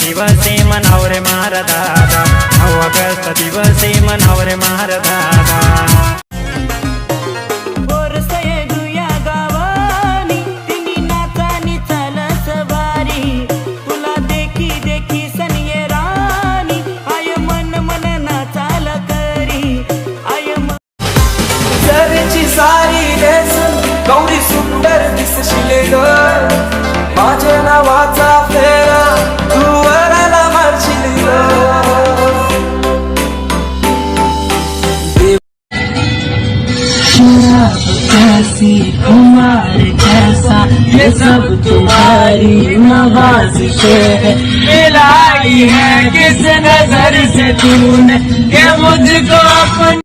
दिवसे मनावरे मार दादा 9 ऑगस्ट दिवसे मनावरे मार दादा बोरसये दुया गावानी तिनी नाचानी चाल सवारी तुला देखी देखी सनिये राणी आय मन मन नाचाल करी आय जरची सारी देस गौरी सुंदर दिसशिले ग माझ्या नावाचा फेरा तू वराला मारशील शराब कैसी खुमार कैसा ये सब तुम्हारी नवाज़िश है मिलाई है किस नजर से तूने के मुझको अपन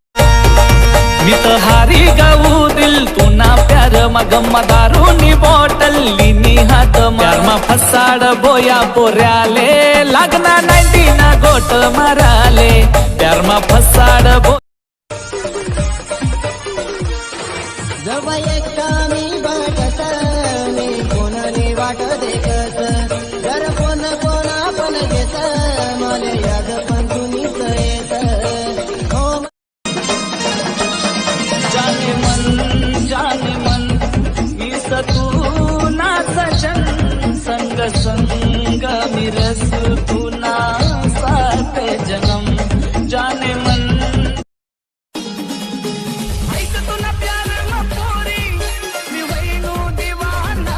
मी तो हारी गाऊ दिल तू ना प्यार मग दारूनी बॉटल लिनी हात प्यार मा फसाड बोया पोऱ्याले लागना 90 ना गोट माराले प्यार मा फसाड बो जब एकटा मी वाटत मी कोणाने वाट देखत जर कोण कोणा पण घेत मला याद पण तुम्हीच येत हो जाने मन मीस तू नाच संग संग मिरस तू ना साथ जन्म जाने मन ऐक तुला प्यार न पोरी मी वैनो दीवाना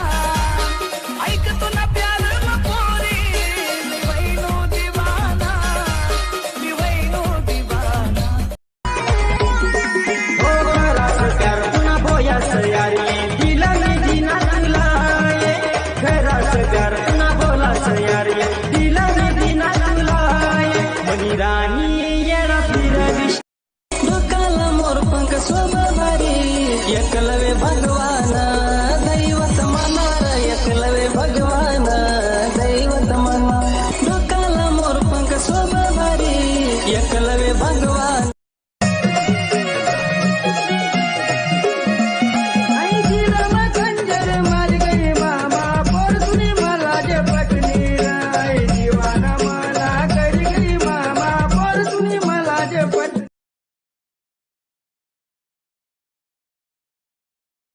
ऐक तुला प्यार न पोरी मी वैनो दीवाना मी वैनो दीवाना दुकाला मोर पंख शोभा भारी एकलवे भगवान